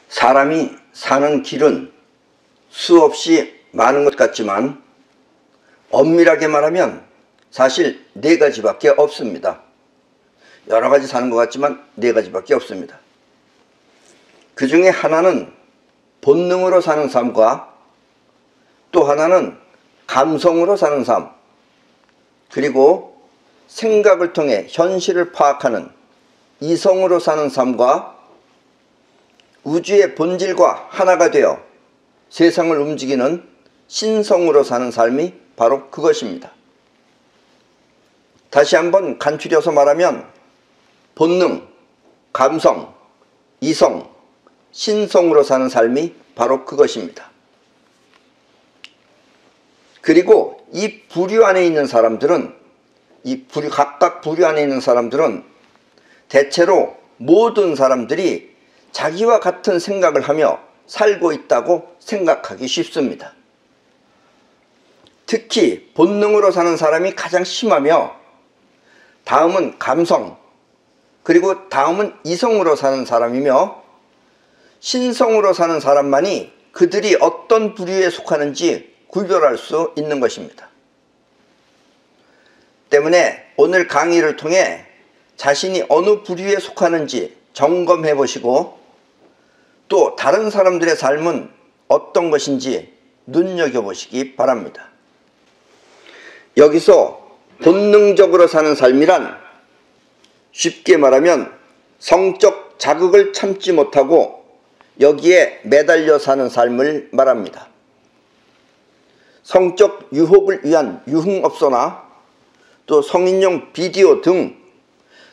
사람이 사는 길은 수없이 많은 것 같지만 엄밀하게 말하면 사실 네 가지밖에 없습니다. 여러 가지 사는 것 같지만 네 가지밖에 없습니다. 그 중에 하나는 본능으로 사는 삶과 또 하나는 감성으로 사는 삶, 그리고 생각을 통해 현실을 파악하는 이성으로 사는 삶과 우주의 본질과 하나가 되어 세상을 움직이는 신성으로 사는 삶이 바로 그것입니다. 다시 한번 간추려서 말하면 본능, 감성, 이성, 신성으로 사는 삶이 바로 그것입니다. 그리고 이 부류 안에 있는 사람들은, 각각 부류 안에 있는 사람들은 대체로 모든 사람들이 자기와 같은 생각을 하며 살고 있다고 생각하기 쉽습니다. 특히 본능으로 사는 사람이 가장 심하며 다음은 감성, 그리고 다음은 이성으로 사는 사람이며 신성으로 사는 사람만이 그들이 어떤 부류에 속하는지 구별할 수 있는 것입니다. 때문에 오늘 강의를 통해 자신이 어느 부류에 속하는지 점검해 보시고 또 다른 사람들의 삶은 어떤 것인지 눈여겨보시기 바랍니다. 여기서 본능적으로 사는 삶이란 쉽게 말하면 성적 자극을 참지 못하고 여기에 매달려 사는 삶을 말합니다. 성적 유혹을 위한 유흥업소나 또 성인용 비디오 등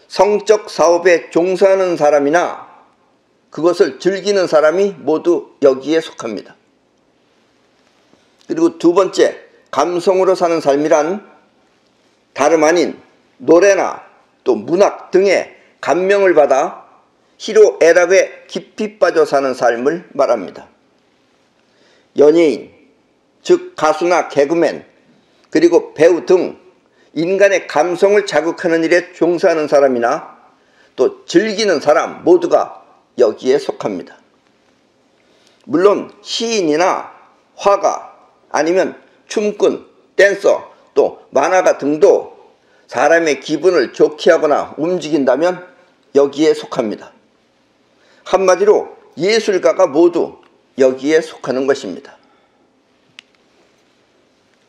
성적 사업에 종사하는 사람이나 그것을 즐기는 사람이 모두 여기에 속합니다. 그리고 두 번째, 감성으로 사는 삶이란 다름 아닌 노래나 또 문학 등의 감명을 받아 희로애락에 깊이 빠져 사는 삶을 말합니다. 연예인, 즉 가수나 개그맨, 그리고 배우 등 인간의 감성을 자극하는 일에 종사하는 사람이나 또 즐기는 사람 모두가 여기에 속합니다. 물론 시인이나 화가 아니면 춤꾼, 댄서, 또 만화가 등도 사람의 기분을 좋게 하거나 움직인다면 여기에 속합니다. 한마디로 예술가가 모두 여기에 속하는 것입니다.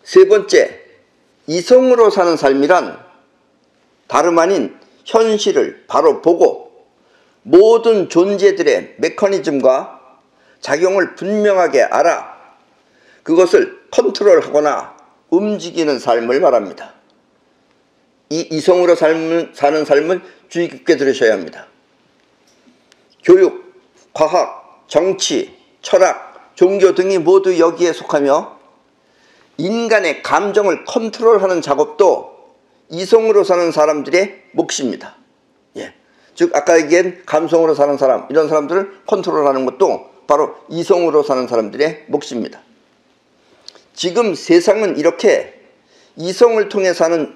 세 번째, 이성으로 사는 삶이란 다름 아닌 현실을 바로 보고 모든 존재들의 메커니즘과 작용을 분명하게 알아 그것을 컨트롤하거나 움직이는 삶을 말합니다. 이 이성으로 사는 삶을 주의 깊게 들으셔야 합니다. 교육, 과학, 정치, 철학, 종교 등이 모두 여기에 속하며 인간의 감정을 컨트롤하는 작업도 이성으로 사는 사람들의 몫입니다. 즉 아까 얘기한 감성으로 사는 사람, 이런 사람들을 컨트롤하는 것도 바로 이성으로 사는 사람들의 몫입니다. 지금 세상은 이렇게 이성을 통해 사는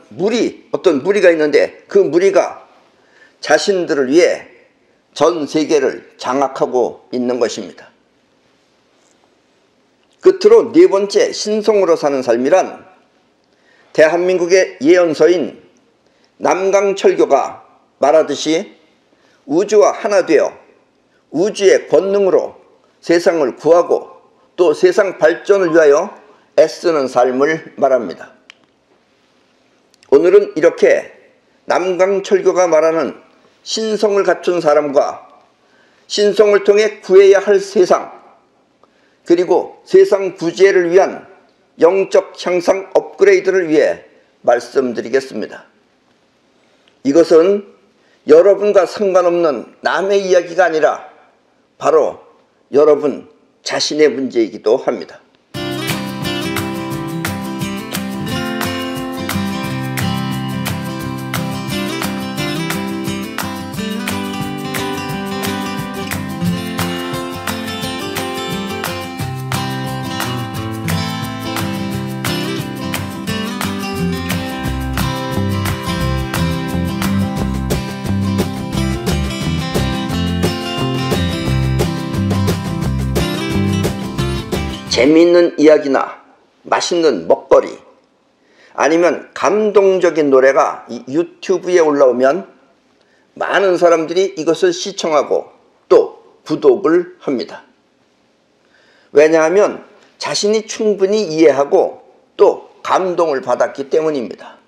어떤 무리가 있는데 그 무리가 자신들을 위해 전 세계를 장악하고 있는 것입니다. 끝으로 네 번째, 신성으로 사는 삶이란 대한민국의 예언서인 남강철교가 말하듯이 우주와 하나 되어 우주의 권능으로 세상을 구하고 또 세상 발전을 위하여 애쓰는 삶을 말합니다. 오늘은 이렇게 남강철교가 말하는 신성을 갖춘 사람과 신성을 통해 구해야 할 세상, 그리고 세상 구제를 위한 영적 향상 업그레이드를 위해 말씀드리겠습니다. 이것은 여러분과 상관없는 남의 이야기가 아니라 바로 여러분 자신의 문제이기도 합니다. 재미있는 이야기나 맛있는 먹거리 아니면 감동적인 노래가 이 유튜브에 올라오면 많은 사람들이 이것을 시청하고 또 구독을 합니다. 왜냐하면 자신이 충분히 이해하고 또 감동을 받았기 때문입니다.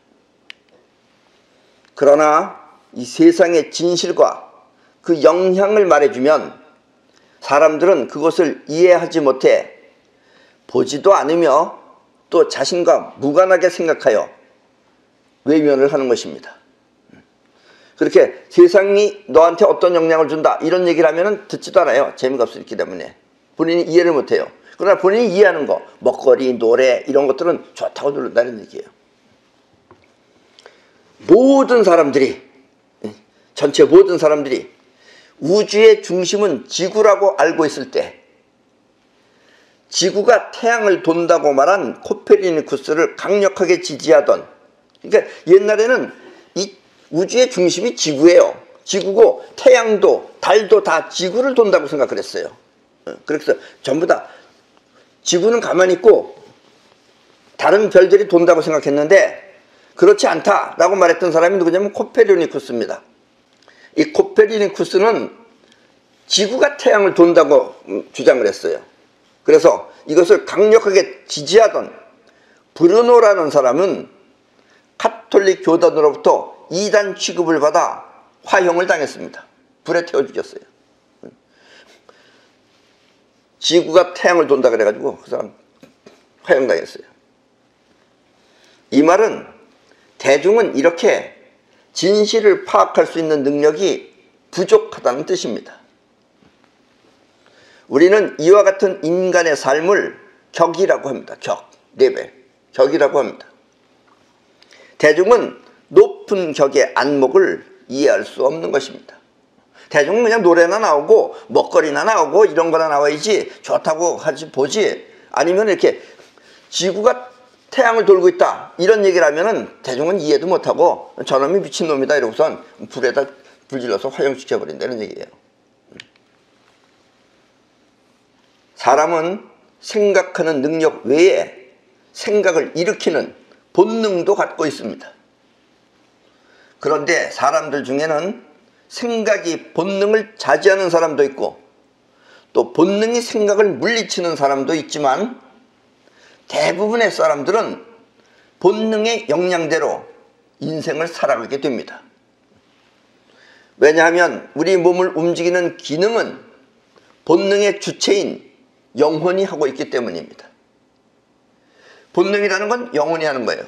그러나 이 세상의 진실과 그 영향을 말해주면 사람들은 그것을 이해하지 못해 보지도 않으며 또 자신과 무관하게 생각하여 외면을 하는 것입니다. 그렇게 세상이 너한테 어떤 영향을 준다 이런 얘기를 하면 듣지도 않아요. 재미가 없기 때문에 본인이 이해를 못해요. 그러나 본인이 이해하는 거 먹거리, 노래 이런 것들은 좋다고 누른다는 얘기예요. 모든 사람들이 전체 모든 사람들이 우주의 중심은 지구라고 알고 있을 때 지구가 태양을 돈다고 말한 코페르니쿠스를 강력하게 지지하던, 그러니까 옛날에는 이 우주의 중심이 지구예요. 지구고 태양도 달도 다 지구를 돈다고 생각을 했어요. 그래서 전부 다 지구는 가만히 있고 다른 별들이 돈다고 생각했는데 그렇지 않다라고 말했던 사람이 누구냐면 코페르니쿠스입니다. 이 코페르니쿠스는 지구가 태양을 돈다고 주장을 했어요. 그래서 이것을 강력하게 지지하던 브루노라는 사람은 카톨릭 교단으로부터 이단 취급을 받아 화형을 당했습니다. 불에 태워 죽였어요. 지구가 태양을 돈다 그래가지고 그 사람 화형당했어요. 이 말은 대중은 이렇게 진실을 파악할 수 있는 능력이 부족하다는 뜻입니다. 우리는 이와 같은 인간의 삶을 격이라고 합니다. 격, 레벨, 격이라고 합니다. 대중은 높은 격의 안목을 이해할 수 없는 것입니다. 대중은 그냥 노래나 나오고 먹거리나 나오고 이런 거나 나와야지 좋다고 하지 보지, 아니면 이렇게 지구가 태양을 돌고 있다 이런 얘기를 하면은 대중은 이해도 못하고 저놈이 미친놈이다 이러고선 불에다 불질러서 화형시켜버린다는 얘기예요. 사람은 생각하는 능력 외에 생각을 일으키는 본능도 갖고 있습니다. 그런데 사람들 중에는 생각이 본능을 자제하는 사람도 있고 또 본능이 생각을 물리치는 사람도 있지만 대부분의 사람들은 본능의 역량대로 인생을 살아가게 됩니다. 왜냐하면 우리 몸을 움직이는 기능은 본능의 주체인 영혼이 하고 있기 때문입니다. 본능이라는 건 영혼이 하는 거예요.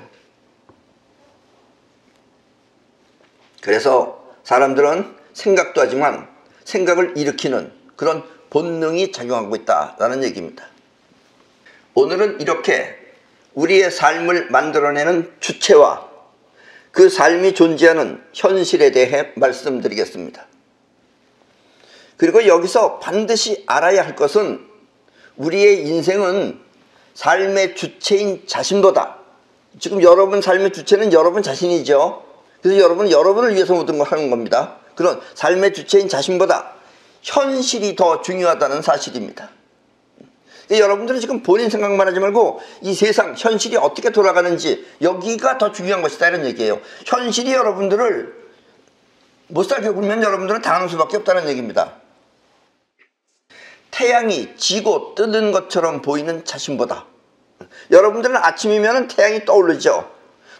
그래서 사람들은 생각도 하지만 생각을 일으키는 그런 본능이 작용하고 있다는 얘기입니다. 오늘은 이렇게 우리의 삶을 만들어내는 주체와 그 삶이 존재하는 현실에 대해 말씀드리겠습니다. 그리고 여기서 반드시 알아야 할 것은 우리의 인생은 삶의 주체인 자신보다, 지금 여러분 삶의 주체는 여러분 자신이죠. 그래서 여러분은 여러분을 위해서 모든 걸 하는 겁니다. 그런 삶의 주체인 자신보다 현실이 더 중요하다는 사실입니다. 여러분들은 지금 본인 생각만 하지 말고 이 세상 현실이 어떻게 돌아가는지 여기가 더 중요한 것이다 이런 얘기예요. 현실이 여러분들을 못 살게 굴면 여러분들은 당하는 수밖에 없다는 얘기입니다. 태양이 지고 뜨는 것처럼 보이는 자신보다, 여러분들은 아침이면 태양이 떠오르죠.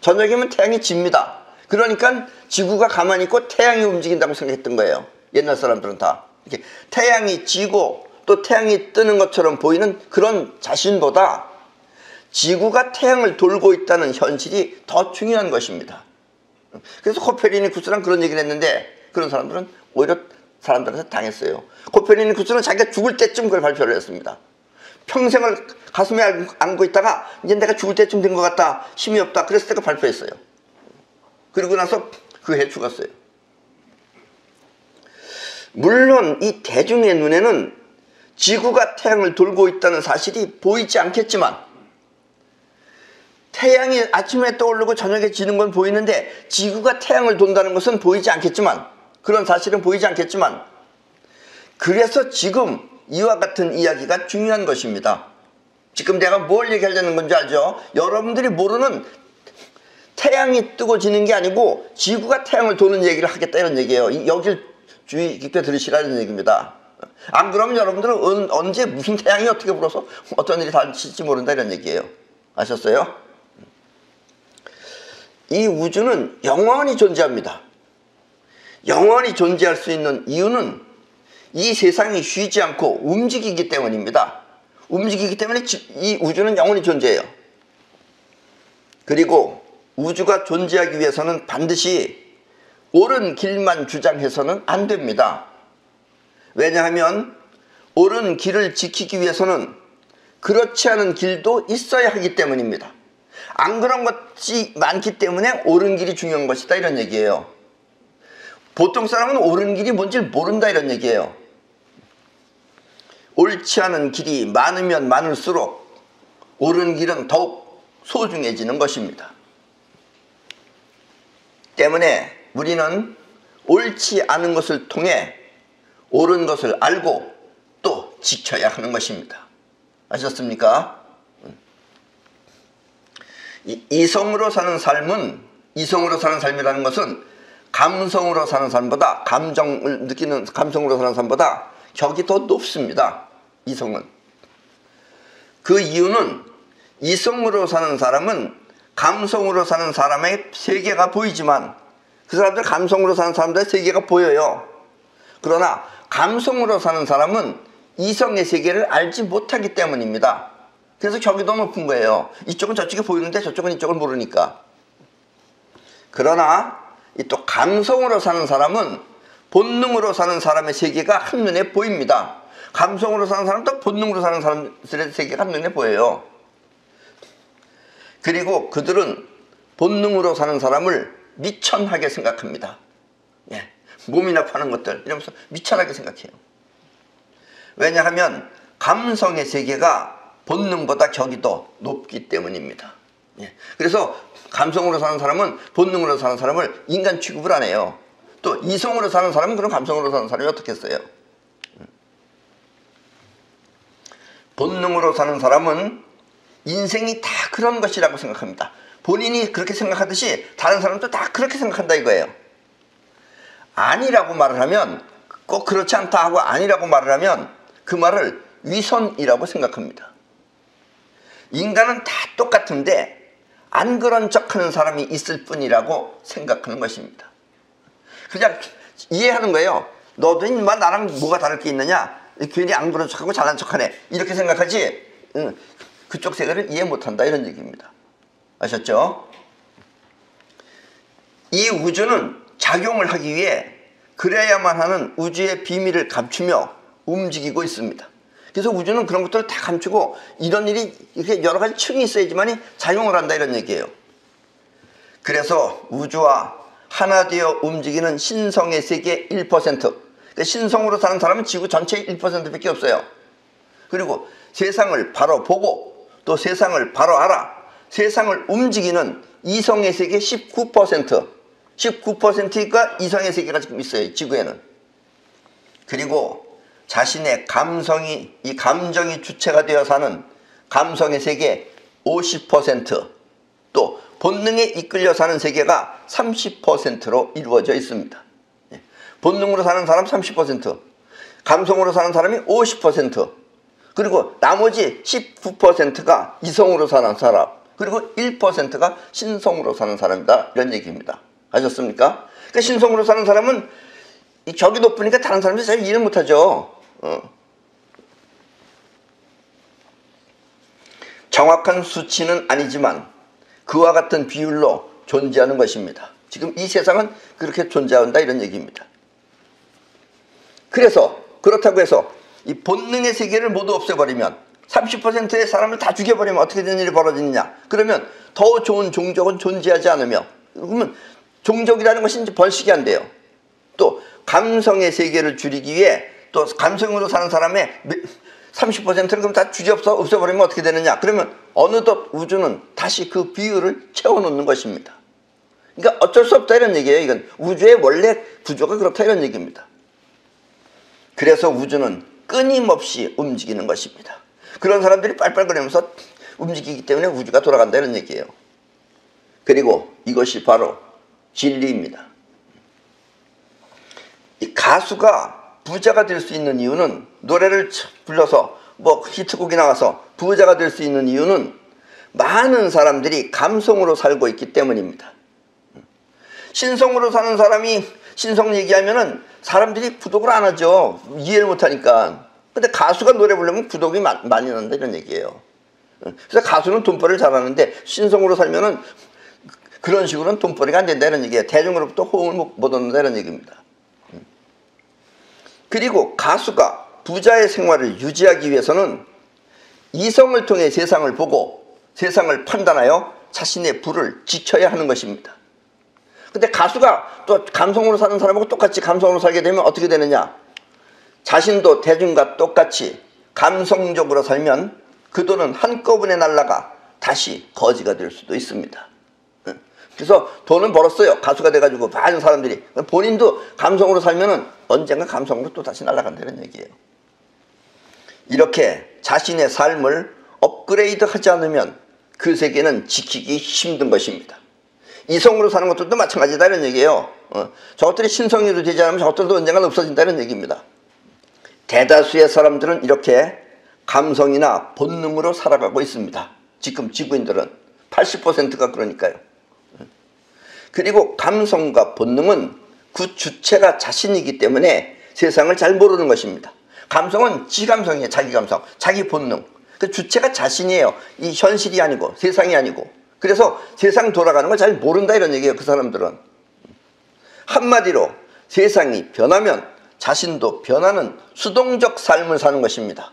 저녁이면 태양이 집니다. 그러니까 지구가 가만히 있고 태양이 움직인다고 생각했던 거예요. 옛날 사람들은 다 이렇게 태양이 지고 또 태양이 뜨는 것처럼 보이는 그런 자신보다 지구가 태양을 돌고 있다는 현실이 더 중요한 것입니다. 그래서 코페르니쿠스랑 그런 얘기를 했는데 그런 사람들은 오히려 사람들한테 당했어요. 코페르니쿠스는 자기가 죽을 때쯤 그걸 발표를 했습니다. 평생을 가슴에 안고 있다가 이제 내가 죽을 때쯤 된 것 같다, 힘이 없다, 그랬을 때가 발표했어요. 그리고 나서 그 해 죽었어요. 물론 이 대중의 눈에는 지구가 태양을 돌고 있다는 사실이 보이지 않겠지만, 태양이 아침에 떠오르고 저녁에 지는 건 보이는데 지구가 태양을 돈다는 것은 보이지 않겠지만, 그런 사실은 보이지 않겠지만, 그래서 지금 이와 같은 이야기가 중요한 것입니다. 지금 내가 뭘 얘기하려는 건지 알죠? 여러분들이 모르는 태양이 뜨고 지는 게 아니고 지구가 태양을 도는 얘기를 하겠다 이런 얘기예요. 여길 주의 깊게 들으시라는 얘기입니다. 안 그러면 여러분들은 언제 무슨 태양이 어떻게 불어서 어떤 일이 닥칠지 모른다 이런 얘기예요. 아셨어요? 이 우주는 영원히 존재합니다. 영원히 존재할 수 있는 이유는 이 세상이 쉬지 않고 움직이기 때문입니다. 움직이기 때문에 이 우주는 영원히 존재해요. 그리고 우주가 존재하기 위해서는 반드시 옳은 길만 주장해서는 안 됩니다. 왜냐하면 옳은 길을 지키기 위해서는 그렇지 않은 길도 있어야 하기 때문입니다. 안 그런 것이 많기 때문에 옳은 길이 중요한 것이다 이런 얘기예요. 보통 사람은 옳은 길이 뭔지 모른다 이런 얘기예요. 옳지 않은 길이 많으면 많을수록 옳은 길은 더욱 소중해지는 것입니다. 때문에 우리는 옳지 않은 것을 통해 옳은 것을 알고 또 지켜야 하는 것입니다. 아셨습니까? 이성으로 사는 삶이라는 것은 감성으로 사는 삶보다, 감정을 느끼는 감성으로 사는 삶보다 격이 더 높습니다. 이성은. 그 이유는 이성으로 사는 사람은 감성으로 사는 사람의 세계가 보이지만 그 사람들 감성으로 사는 사람들의 세계가 보여요. 그러나 감성으로 사는 사람은 이성의 세계를 알지 못하기 때문입니다. 그래서 격이 더 높은 거예요. 이쪽은 저쪽이 보이는데 저쪽은 이쪽을 모르니까. 그러나 또 감성으로 사는 사람은 본능으로 사는 사람의 세계가 한눈에 보입니다. 감성으로 사는 사람도 본능으로 사는 사람들의 세계가 한눈에 보여요. 그리고 그들은 본능으로 사는 사람을 미천하게 생각합니다. 예, 몸이나 파는 것들 이러면서 미천하게 생각해요. 왜냐하면 감성의 세계가 본능보다 격이 더 높기 때문입니다. 예, 그래서 감성으로 사는 사람은 본능으로 사는 사람을 인간 취급을 안 해요. 또 이성으로 사는 사람은 그럼 감성으로 사는 사람이 어떻겠어요? 본능으로 사는 사람은 인생이 다 그런 것이라고 생각합니다. 본인이 그렇게 생각하듯이 다른 사람도 다 그렇게 생각한다 이거예요. 아니라고 말을 하면, 꼭 그렇지 않다 하고 아니라고 말을 하면 그 말을 위선이라고 생각합니다. 인간은 다 똑같은데 안 그런 척하는 사람이 있을 뿐이라고 생각하는 것입니다. 그냥 이해하는 거예요. 너도 인마 나랑 뭐가 다를 게 있느냐? 괜히 안 그런 척하고 잘난 척하네. 이렇게 생각하지 그쪽 세계를 이해 못한다 이런 얘기입니다. 아셨죠? 이 우주는 작용을 하기 위해 그래야만 하는 우주의 비밀을 감추며 움직이고 있습니다. 그래서 우주는 그런 것들을 다 감추고 이런 일이 이렇게 여러 가지 층이 있어야지만이 작용을 한다 이런 얘기예요. 그래서 우주와 하나 되어 움직이는 신성의 세계 1%. 그러니까 신성으로 사는 사람은 지구 전체의 1%밖에 없어요. 그리고 세상을 바로 보고 또 세상을 바로 알아 세상을 움직이는 이성의 세계 19%. 19%가 이성의 세계가 지금 있어요. 지구에는. 그리고 자신의 이 감정이 주체가 되어 사는 감성의 세계 50%, 또 본능에 이끌려 사는 세계가 30%로 이루어져 있습니다. 본능으로 사는 사람 30%, 감성으로 사는 사람이 50%, 그리고 나머지 19%가 이성으로 사는 사람, 그리고 1%가 신성으로 사는 사람이다 이런 얘기입니다. 아셨습니까? 그러니까 신성으로 사는 사람은 이 격이 높으니까 다른 사람들이 잘 이해를 못하죠. 정확한 수치는 아니지만 그와 같은 비율로 존재하는 것입니다. 지금 이 세상은 그렇게 존재한다 이런 얘기입니다. 그래서 그렇다고 해서 이 본능의 세계를 모두 없애버리면 30%의 사람을 다 죽여버리면 어떻게 되는 일이 벌어지느냐? 그러면 더 좋은 종족은 존재하지 않으며 그러면 종족이라는 것이 이제 벌식이 안 돼요. 또 감성의 세계를 줄이기 위해 또 감성으로 사는 사람의 30%를 그럼 다 없애버리면 어떻게 되느냐? 그러면 어느덧 우주는 다시 그 비율을 채워놓는 것입니다. 그러니까 어쩔 수 없다 이런 얘기예요. 이건 우주의 원래 구조가 그렇다 이런 얘기입니다. 그래서 우주는 끊임없이 움직이는 것입니다. 그런 사람들이 빨빨거리면서 움직이기 때문에 우주가 돌아간다 이런 얘기예요. 그리고 이것이 바로 진리입니다. 이 가수가 부자가 될 수 있는 이유는, 노래를 불러서 뭐 히트곡이 나와서 부자가 될 수 있는 이유는 많은 사람들이 감성으로 살고 있기 때문입니다. 신성으로 사는 사람이 신성 얘기하면은 사람들이 구독을 안 하죠. 이해를 못하니까. 근데 가수가 노래 부르면 구독이 많이 난다 이런 얘기예요. 그래서 가수는 돈벌이를 잘하는데 신성으로 살면은 그런 식으로는 돈벌이가 안 된다 이런 얘기예요. 대중으로부터 호응을 못 얻는다 이런 얘기입니다. 그리고 가수가 부자의 생활을 유지하기 위해서는 이성을 통해 세상을 보고 세상을 판단하여 자신의 부를 지켜야 하는 것입니다. 근데 가수가 또 감성으로 사는 사람하고 똑같이 감성으로 살게 되면 어떻게 되느냐? 자신도 대중과 똑같이 감성적으로 살면 그 돈은 한꺼번에 날아가 다시 거지가 될 수도 있습니다. 그래서 돈은 벌었어요. 가수가 돼가지고 많은 사람들이. 본인도 감성으로 살면은 언젠가 감성으로 또 다시 날아간다는 얘기예요. 이렇게 자신의 삶을 업그레이드 하지 않으면 그 세계는 지키기 힘든 것입니다. 이성으로 사는 것들도 마찬가지다 이런 얘기예요. 저것들이 신성으로 되지 않으면 저것들도 언젠가 없어진다는 얘기입니다. 대다수의 사람들은 이렇게 감성이나 본능으로 살아가고 있습니다. 지금 지구인들은 80%가 그러니까요. 그리고 감성과 본능은 그 주체가 자신이기 때문에 세상을 잘 모르는 것입니다. 감성은 지 감성이에요. 자기 감성, 자기 본능. 그 주체가 자신이에요. 이 현실이 아니고 세상이 아니고. 그래서 세상 돌아가는 걸 잘 모른다 이런 얘기예요. 그 사람들은. 한마디로 세상이 변하면 자신도 변하는 수동적 삶을 사는 것입니다.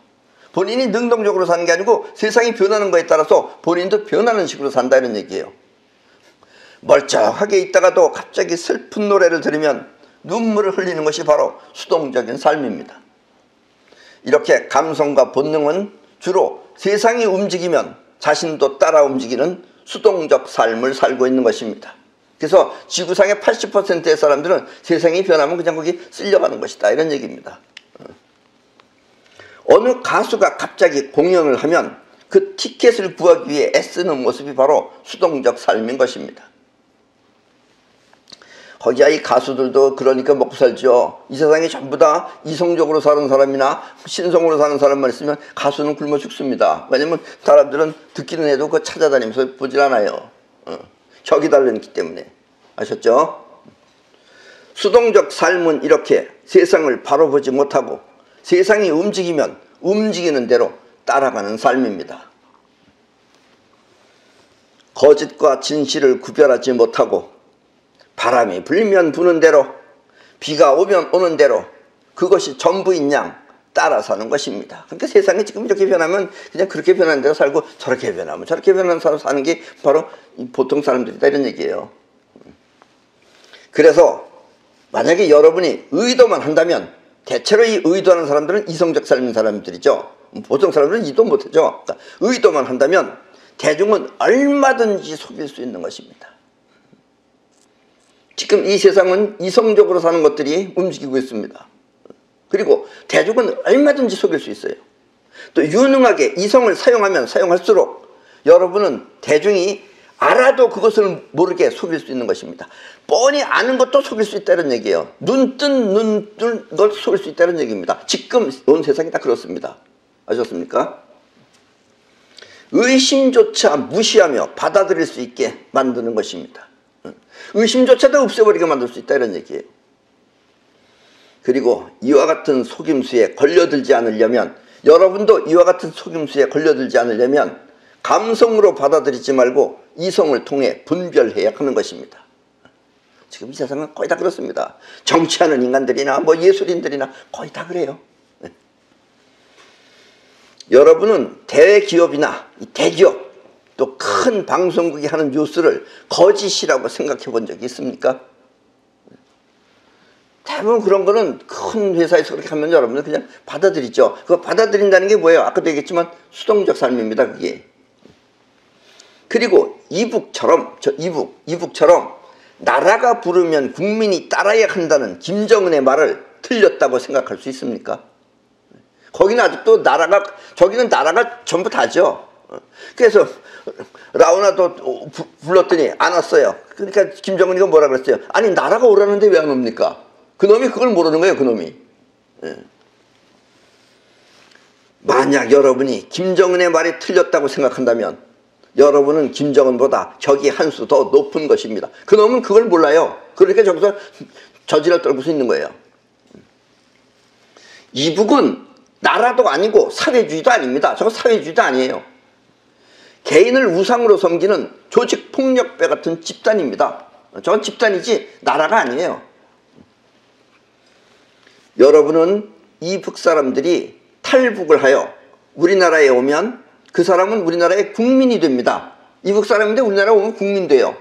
본인이 능동적으로 사는 게 아니고 세상이 변하는 거에 따라서 본인도 변하는 식으로 산다 이런 얘기예요. 멀쩡하게 있다가도 갑자기 슬픈 노래를 들으면 눈물을 흘리는 것이 바로 수동적인 삶입니다. 이렇게 감성과 본능은 주로 세상이 움직이면 자신도 따라 움직이는 수동적 삶을 살고 있는 것입니다. 그래서 지구상의 80%의 사람들은 세상이 변하면 그냥 거기 쓸려가는 것이다 이런 얘기입니다. 어느 가수가 갑자기 공연을 하면 그 티켓을 구하기 위해 애쓰는 모습이 바로 수동적 삶인 것입니다. 거기야 이 가수들도 그러니까 먹고 살죠. 이 세상에 전부 다 이성적으로 사는 사람이나 신성으로 사는 사람만 있으면 가수는 굶어 죽습니다. 왜냐면 사람들은 듣기는 해도 그거 찾아다니면서 보질 않아요. 혁이 달렸기 때문에. 아셨죠? 수동적 삶은 이렇게 세상을 바로 보지 못하고 세상이 움직이면 움직이는 대로 따라가는 삶입니다. 거짓과 진실을 구별하지 못하고 바람이 불면 부는 대로 비가 오면 오는 대로 그것이 전부인 양 따라 사는 것입니다. 그러니까 세상이 지금 이렇게 변하면 그냥 그렇게 변하는 대로 살고 저렇게 변하면 저렇게 변하는 사람 사는 게 바로 보통 사람들이다 이런 얘기예요. 그래서 만약에 여러분이 의도만 한다면 대체로 이 의도하는 사람들은 이성적 삶인 사람들이죠. 보통 사람들은 이도 못하죠. 그러니까 의도만 한다면 대중은 얼마든지 속일 수 있는 것입니다. 지금 이 세상은 이성적으로 사는 것들이 움직이고 있습니다. 그리고 대중은 얼마든지 속일 수 있어요. 또 유능하게 이성을 사용하면 사용할수록 여러분은 대중이 알아도 그것을 모르게 속일 수 있는 것입니다. 뻔히 아는 것도 속일 수 있다는 얘기예요. 눈 뜬 걸 속일 수 있다는 얘기입니다. 지금 온 세상이 다 그렇습니다. 아셨습니까? 의심조차 무시하며 받아들일 수 있게 만드는 것입니다. 의심조차도 없애버리게 만들 수 있다 이런 얘기예요. 그리고 이와 같은 속임수에 걸려들지 않으려면 여러분도 이와 같은 속임수에 걸려들지 않으려면 감성으로 받아들이지 말고 이성을 통해 분별해야 하는 것입니다. 지금 이 세상은 거의 다 그렇습니다. 정치하는 인간들이나 뭐 예술인들이나 거의 다 그래요. 네. 여러분은 대기업이나 대기업 또 큰 방송국이 하는 뉴스를 거짓이라고 생각해 본 적이 있습니까? 대부분 그런 거는 큰 회사에서 그렇게 하면 여러분은 그냥 받아들이죠. 그거 받아들인다는 게 뭐예요? 아까도 얘기했지만 수동적 삶입니다. 그게. 그리고 이북처럼 나라가 부르면 국민이 따라야 한다는 김정은의 말을 틀렸다고 생각할 수 있습니까? 거기는 아직도 나라가, 저기는 나라가 전부 다죠. 그래서 라오나도 불렀더니 안 왔어요. 그러니까 김정은이가 뭐라 그랬어요? 아니 나라가 오라는데 왜 안 옵니까? 그놈이 그걸 모르는 거예요. 그놈이. 만약 여러분이 김정은의 말이 틀렸다고 생각한다면 여러분은 김정은보다 적이 한 수 더 높은 것입니다. 그놈은 그걸 몰라요. 그러니까 저기서 저지랄 떨고 있는 거예요. 이북은 나라도 아니고 사회주의도 아닙니다. 저거 사회주의도 아니에요. 개인을 우상으로 섬기는 조직폭력배 같은 집단입니다. 저건 집단이지 나라가 아니에요. 여러분은 이북 사람들이 탈북을 하여 우리나라에 오면 그 사람은 우리나라의 국민이 됩니다. 이북 사람인데 우리나라에 오면 국민 돼요.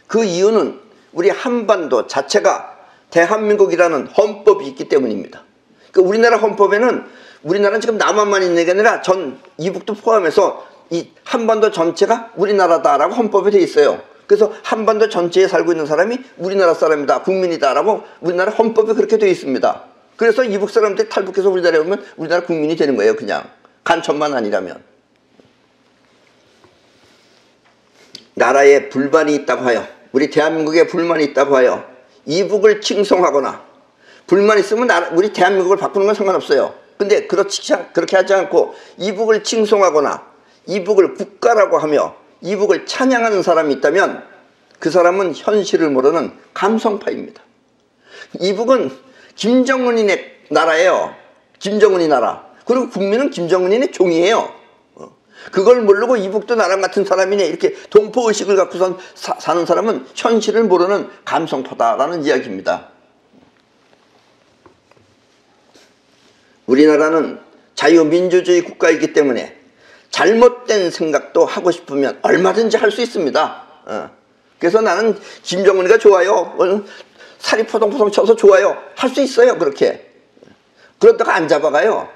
그 이유는 우리 한반도 자체가 대한민국이라는 헌법이 있기 때문입니다. 그러니까 우리나라 헌법에는 우리나라는 지금 남한만 있는 게 아니라 전 이북도 포함해서 이 한반도 전체가 우리나라다라고 헌법에 돼 있어요. 그래서 한반도 전체에 살고 있는 사람이 우리나라 사람이다, 국민이다라고 우리나라 헌법에 그렇게 돼 있습니다. 그래서 이북 사람들이 탈북해서 우리나라에 오면 우리나라 국민이 되는 거예요. 그냥 간첩만 아니라면. 나라에 불만이 있다고 하여, 우리 대한민국에 불만이 있다고 하여 이북을 칭송하거나, 불만 있으면 우리 대한민국을 바꾸는 건 상관없어요. 근데 그렇게 하지 않고 이북을 칭송하거나 이북을 국가라고 하며 이북을 찬양하는 사람이 있다면 그 사람은 현실을 모르는 감성파입니다. 이북은 김정은이네 나라예요. 김정은이 나라. 그리고 국민은 김정은이네 종이에요. 그걸 모르고 이북도 나랑 같은 사람이네 이렇게 동포의식을 갖고선 사는 사람은 현실을 모르는 감성파다라는 이야기입니다. 우리나라는 자유민주주의 국가이기 때문에 잘못된 생각도 하고 싶으면 얼마든지 할 수 있습니다. 그래서 나는 김정은이가 좋아요. 살이 포동포동 쳐서 좋아요. 할 수 있어요. 그렇게. 그러다가 안 잡아가요.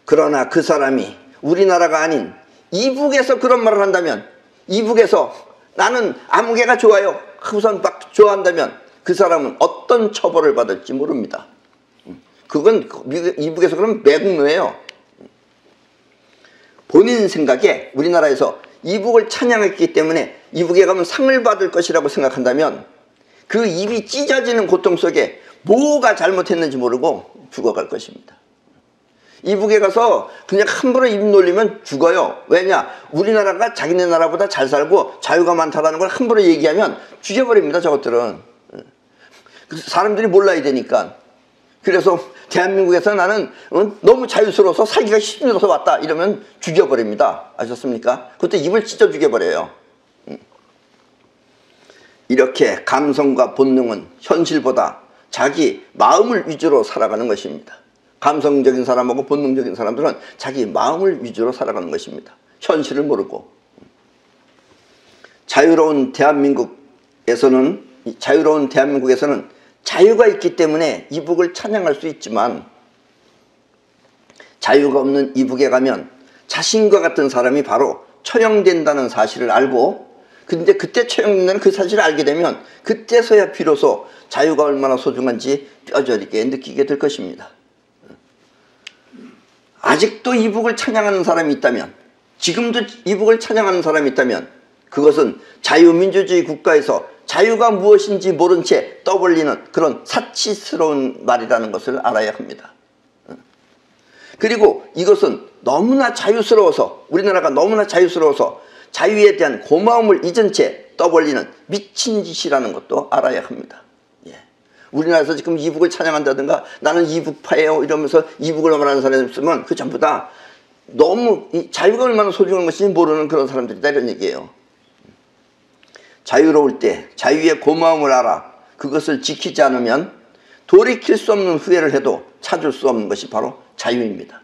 그러나 그 사람이 우리나라가 아닌 이북에서 그런 말을 한다면, 이북에서 나는 아무개가 좋아요 우선 막 좋아한다면 그 사람은 어떤 처벌을 받을지 모릅니다. 그건 이북에서 그러면 매국노예요. 본인 생각에 우리나라에서 이북을 찬양했기 때문에 이북에 가면 상을 받을 것이라고 생각한다면 그 입이 찢어지는 고통 속에 뭐가 잘못했는지 모르고 죽어갈 것입니다. 이북에 가서 그냥 함부로 입 놀리면 죽어요. 왜냐? 우리나라가 자기네 나라보다 잘 살고 자유가 많다라는 걸 함부로 얘기하면 죽여버립니다. 저것들은. 사람들이 몰라야 되니까. 그래서 대한민국에서 나는 너무 자유스러워서 살기가 힘들어서 왔다 이러면 죽여버립니다. 아셨습니까? 그때 입을 찢어 죽여버려요. 이렇게 감성과 본능은 현실보다 자기 마음을 위주로 살아가는 것입니다. 감성적인 사람하고 본능적인 사람들은 자기 마음을 위주로 살아가는 것입니다. 현실을 모르고. 자유로운 대한민국에서는 자유가 있기 때문에 이북을 찬양할 수 있지만 자유가 없는 이북에 가면 자신과 같은 사람이 바로 처형된다는 사실을 알고, 근데 그때 처형된다는 그 사실을 알게 되면 그때서야 비로소 자유가 얼마나 소중한지 뼈저리게 느끼게 될 것입니다. 아직도 이북을 찬양하는 사람이 있다면, 지금도 이북을 찬양하는 사람이 있다면 그것은 자유민주주의 국가에서 자유가 무엇인지 모른 채 떠벌리는 그런 사치스러운 말이라는 것을 알아야 합니다. 그리고 이것은 너무나 자유스러워서, 우리나라가 너무나 자유스러워서 자유에 대한 고마움을 잊은 채 떠벌리는 미친 짓이라는 것도 알아야 합니다. 우리나라에서 지금 이북을 찬양한다든가 나는 이북파예요 이러면서 이북을 말하는 사람이 있으면 그 전부 다 너무 자유가 얼마나 소중한 것인지 모르는 그런 사람들이다 이런 얘기예요. 자유로울 때 자유의 고마움을 알아 그것을 지키지 않으면 돌이킬 수 없는 후회를 해도 찾을 수 없는 것이 바로 자유입니다.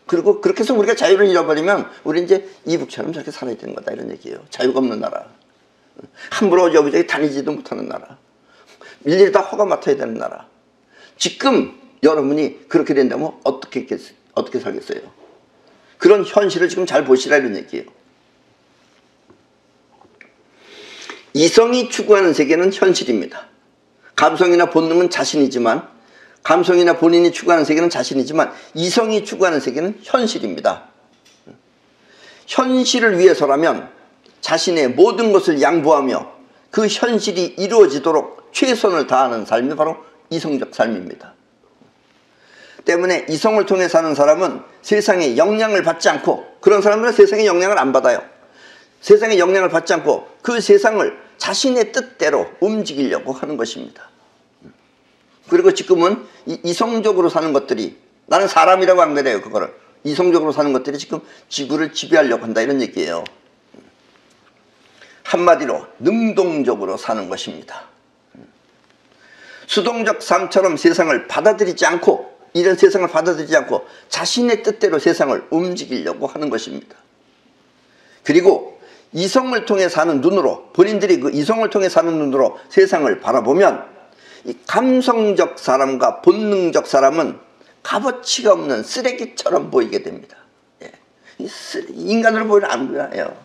그리고 그렇게 해서 우리가 자유를 잃어버리면 우리 이제 이북처럼 저렇게 살아야 되는 거다 이런 얘기예요. 자유가 없는 나라, 함부로 여기저기 다니지도 못하는 나라, 일일이 다 허가 맡아야 되는 나라. 지금 여러분이 그렇게 된다면 어떻게 살겠어요? 그런 현실을 지금 잘 보시라 이런 얘기예요. 이성이 추구하는 세계는 현실입니다. 감성이나 본능은 자신이지만 감성이나 본인이 추구하는 세계는 자신이지만 이성이 추구하는 세계는 현실입니다. 현실을 위해서라면 자신의 모든 것을 양보하며 그 현실이 이루어지도록 최선을 다하는 삶이 바로 이성적 삶입니다. 때문에 이성을 통해 사는 사람은 세상에 영향을 받지 않고, 그런 사람들은 세상에 영향을 안 받아요. 세상에 영향을 받지 않고 그 세상을 자신의 뜻대로 움직이려고 하는 것입니다. 그리고 지금은 이성적으로 사는 것들이, 나는 사람이라고 안 그래요. 그거를 이성적으로 사는 것들이 지금 지구를 지배하려고 한다, 이런 얘기예요. 한마디로 능동적으로 사는 것입니다. 수동적 삶처럼 세상을 받아들이지 않고, 이런 세상을 받아들이지 않고 자신의 뜻대로 세상을 움직이려고 하는 것입니다. 그리고 이성을 통해 사는 눈으로, 본인들이 그 이성을 통해 사는 눈으로 세상을 바라보면 이 감성적 사람과 본능적 사람은 값어치가 없는 쓰레기처럼 보이게 됩니다. 예. 인간으로 보이는 안 보여요.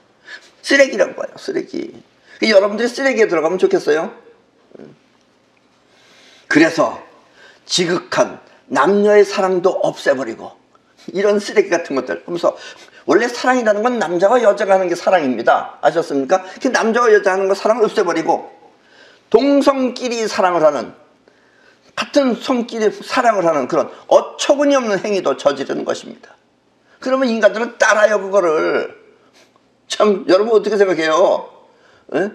쓰레기라고 봐요. 쓰레기. 여러분들이 쓰레기에 들어가면 좋겠어요. 그래서 지극한 남녀의 사랑도 없애버리고 이런 쓰레기 같은 것들 하면서, 원래 사랑이라는 건 남자와 여자가 하는 게 사랑입니다. 아셨습니까? 남자와 여자 하는 거 사랑을 없애버리고 동성끼리 사랑을 하는, 같은 성끼리 사랑을 하는 그런 어처구니 없는 행위도 저지르는 것입니다. 그러면 인간들은 따라요, 그거를. 참, 여러분 어떻게 생각해요? 에?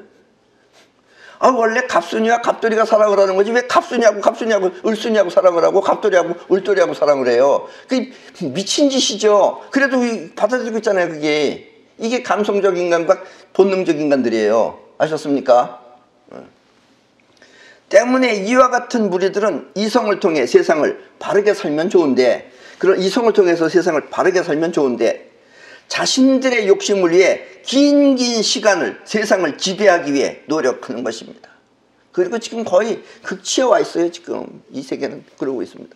원래 갑순이와 갑돌이가 사랑을 하는 거지 왜 갑순이하고 을순이하고 사랑을 하고 갑돌이하고 을돌이하고 사랑을 해요? 그게 미친 짓이죠. 그래도 받아들이고 있잖아요. 이게 감성적 인간과 본능적 인간들이에요. 아셨습니까? 때문에 이와 같은 무리들은 이성을 통해 세상을 바르게 살면 좋은데, 그런 이성을 통해서 세상을 바르게 살면 좋은데, 자신들의 욕심을 위해 긴 시간을 세상을 지배하기 위해 노력하는 것입니다. 그리고 지금 거의 극치에 와 있어요. 지금 이 세계는 그러고 있습니다.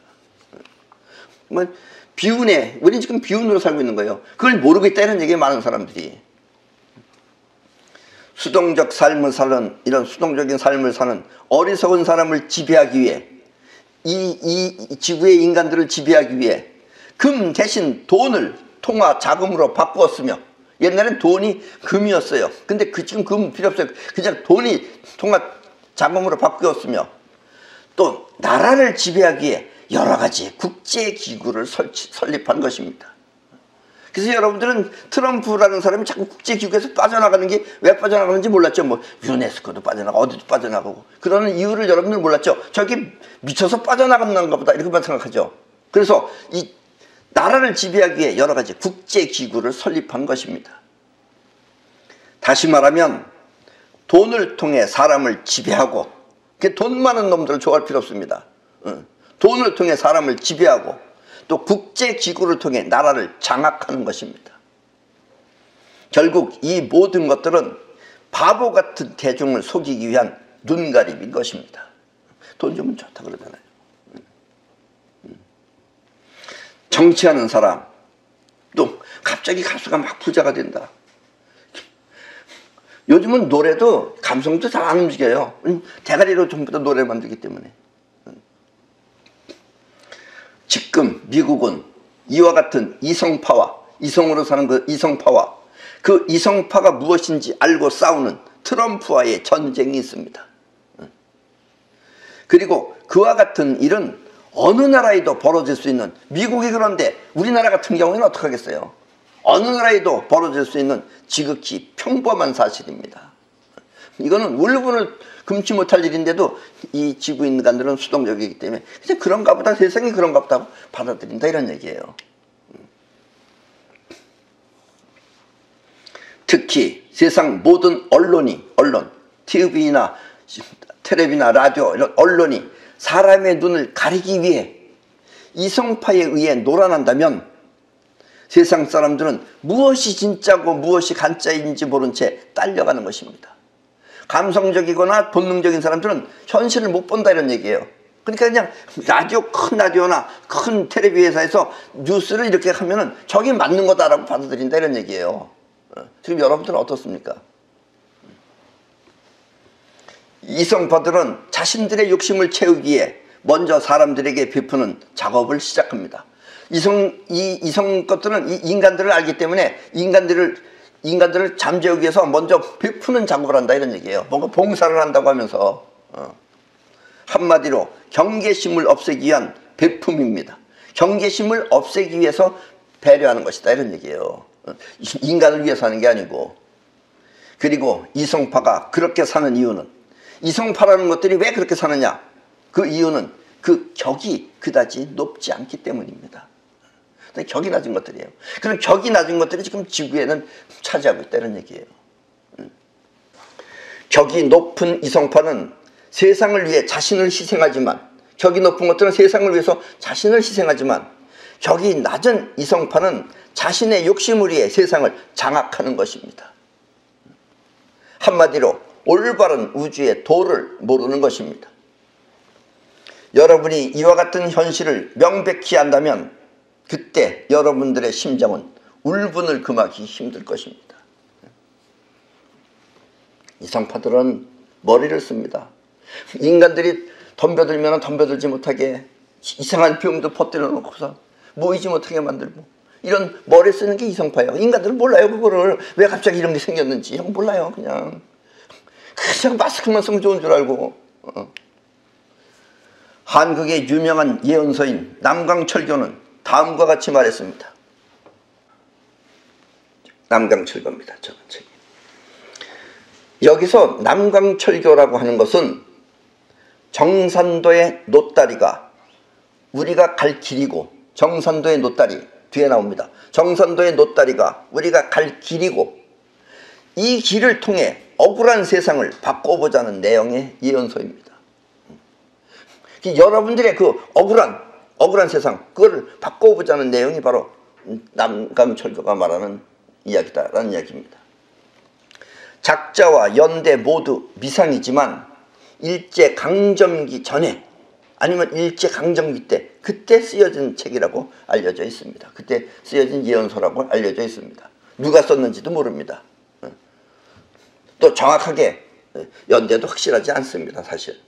비운에, 우리는 지금 비운으로 살고 있는 거예요. 그걸 모르고 있다는 얘기에 많은 사람들이. 수동적 삶을 사는, 이런 수동적인 삶을 사는 어리석은 사람을 지배하기 위해, 이 지구의 인간들을 지배하기 위해 금 대신 돈을 통화 자금으로 바꾸었으며, 옛날엔 돈이 금이었어요. 근데 지금 금 필요 없어요. 그냥 돈이 통화 자금으로 바꾸었으며, 또 나라를 지배하기 위해 여러 가지 국제기구를 설립한 것입니다. 그래서 여러분들은 트럼프라는 사람이 자꾸 국제기구에서 빠져나가는 게 왜 빠져나가는지 몰랐죠. 유네스코도 빠져나가고 어디도 빠져나가고, 그러는 이유를 여러분들 몰랐죠. 저기 미쳐서 빠져나갔는가 보다, 이렇게만 생각하죠. 그래서 이 나라를 지배하기 위해 여러 가지 국제기구를 설립한 것입니다. 다시 말하면 돈을 통해 사람을 지배하고, 돈 많은 놈들을 좋아할 필요 없습니다. 돈을 통해 사람을 지배하고 또 국제기구를 통해 나라를 장악하는 것입니다. 결국 이 모든 것들은 바보 같은 대중을 속이기 위한 눈가림인 것입니다. 돈 주면 좋다 그러잖아요. 정치하는 사람, 또 갑자기 가수가 막 부자가 된다. 요즘은 노래도 감성도 잘 안 움직여요. 대가리로 전부 다 노래 만들기 때문에. 지금 미국은 이와 같은 이성파와, 이성으로 사는 그 이성파와 그 이성파가 무엇인지 알고 싸우는 트럼프와의 전쟁이 있습니다. 그리고 그와 같은 일은 어느 나라에도 벌어질 수 있는, 미국이 그런데 우리나라 같은 경우에는 어떻게 하겠어요? 어느 나라에도 벌어질 수 있는 지극히 평범한 사실입니다. 이거는 울분을 금치 못할 일인데도 이 지구 인간들은 수동적이기 때문에 그냥 그런가 보다, 세상이 그런가 보다 받아들인다, 이런 얘기예요. 특히 세상 모든 언론, TV나 텔레비나 라디오, 이런 언론이 사람의 눈을 가리기 위해 이성파에 의해 놀아난다면 세상 사람들은 무엇이 진짜고 무엇이 가짜인지 모른 채 딸려가는 것입니다. 감성적이거나 본능적인 사람들은 현실을 못 본다, 이런 얘기예요. 그러니까 그냥 큰 라디오나 큰 텔레비 회사에서 뉴스를 이렇게 하면은 저게 맞는 거다라고 받아들인다, 이런 얘기예요. 지금 여러분들은 어떻습니까? 이성파들은 자신들의 욕심을 채우기 위해 먼저 사람들에게 베푸는 작업을 시작합니다. 이성 것들은 이 인간들을 알기 때문에 인간들을 잠재우기 위해서 먼저 베푸는 작업을 한다 이런 얘기예요. 뭔가 봉사를 한다고 하면서 한마디로 경계심을 없애기 위한 베품입니다. 경계심을 없애기 위해서 배려하는 것이다 이런 얘기예요. 인간을 위해서 하는 게 아니고. 그리고 이성파가 그렇게 사는 이유는, 이성파라는 것들이 왜 그렇게 사느냐, 그 이유는 그 격이 그다지 높지 않기 때문입니다. 격이 낮은 것들이에요. 그럼 격이 낮은 것들이 지금 지구에는 차지하고 있다 이런 얘기예요. 격이 높은 이성파는 세상을 위해 자신을 희생하지만, 격이 높은 것들은 세상을 위해서 자신을 희생하지만, 격이 낮은 이성파는 자신의 욕심을 위해 세상을 장악하는 것입니다. 한마디로 올바른 우주의 도를 모르는 것입니다. 여러분이 이와 같은 현실을 명백히 안다면 그때 여러분들의 심장은 울분을 금하기 힘들 것입니다. 이성파들은 머리를 씁니다. 인간들이 덤벼들면 덤벼들지 못하게 이상한 병도 퍼뜨려 놓고서 모이지 못하게 만들고, 이런 머리 쓰는 게 이성파예요. 인간들은 몰라요. 그거를 왜 갑자기 이런 게 생겼는지 몰라요. 그냥 마스크만 쓰면 좋은 줄 알고. 한국의 유명한 예언서인 남강철교는 다음과 같이 말했습니다. 남강철교입니다. 저번 책이. 여기서 남강철교라고 하는 것은 정산도의 노다리가 우리가 갈 길이고, 정산도의 노다리 뒤에 나옵니다. 정산도의 노다리가 우리가 갈 길이고, 이 길을 통해 억울한 세상을 바꿔보자는 내용의 예언서입니다. 여러분들의 그 억울한 세상, 그걸 바꿔보자는 내용이 바로 남강철교가 말하는 이야기다라는 이야기입니다. 작자와 연대 모두 미상이지만 일제강점기 전에, 아니면 일제강점기 때, 그때 쓰여진 책이라고 알려져 있습니다. 그때 쓰여진 예언서라고 알려져 있습니다. 누가 썼는지도 모릅니다. 또 정확하게 연대도 확실하지 않습니다. 사실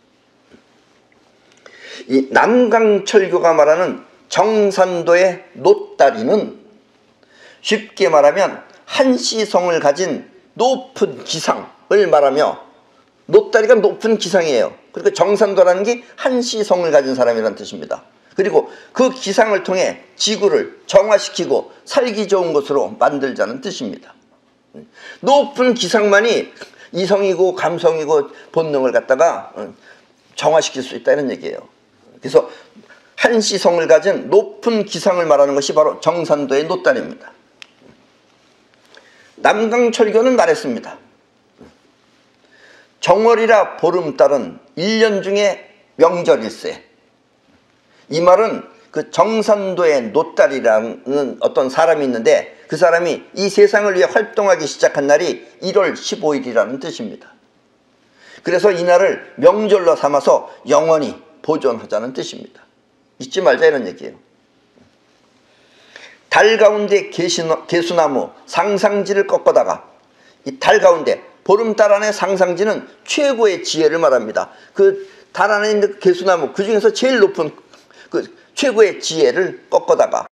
이 남강철교가 말하는 정산도의 노다리는 쉽게 말하면 한시성을 가진 높은 기상을 말하며, 노다리가 높은 기상이에요. 그리고 정산도라는 게 한시성을 가진 사람이라는 뜻입니다. 그리고 그 기상을 통해 지구를 정화시키고 살기 좋은 곳으로 만들자는 뜻입니다. 높은 기상만이 이성이고 감성이고 본능을 갖다가 정화시킬 수 있다 이런 얘기예요. 그래서 한시성을 가진 높은 기상을 말하는 것이 바로 정산도의 노다리입니다. 남강철교는 말했습니다. 정월이라 보름달은 1년 중에 명절일세. 이 말은 그 정산도의 노다리라는 어떤 사람이 있는데, 그 사람이 이 세상을 위해 활동하기 시작한 날이 1월 15일이라는 뜻입니다. 그래서 이 날을 명절로 삼아서 영원히 보존하자는 뜻입니다. 잊지 말자 이런 얘기예요. 달 가운데 개수나무 상상지를 꺾어다가, 이 달 가운데, 보름달 안의 상상지는 최고의 지혜를 말합니다. 그 달 안에 있는 개수나무, 그 중에서 제일 높은 그 최고의 지혜를 꺾어다가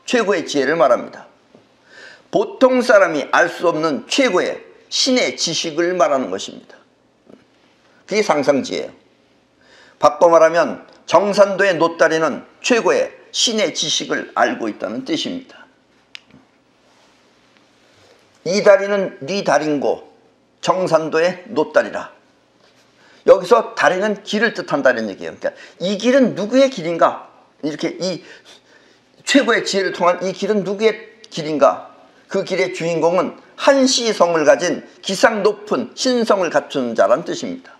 최고의 지혜를 말합니다. 보통 사람이 알 수 없는 최고의 신의 지식을 말하는 것입니다. 그게 상상지예요. 바꿔 말하면 정산도의 노다리는 최고의 신의 지식을 알고 있다는 뜻입니다. 이 다리는 네 다리인고 정산도의 노다리라. 여기서 다리는 길을 뜻한다는 얘기예요. 그러니까 이 길은 누구의 길인가? 이렇게 이 최고의 지혜를 통한 이 길은 누구의 길인가? 그 길의 주인공은 한시성을 가진 기상 높은 신성을 갖춘 자란 뜻입니다.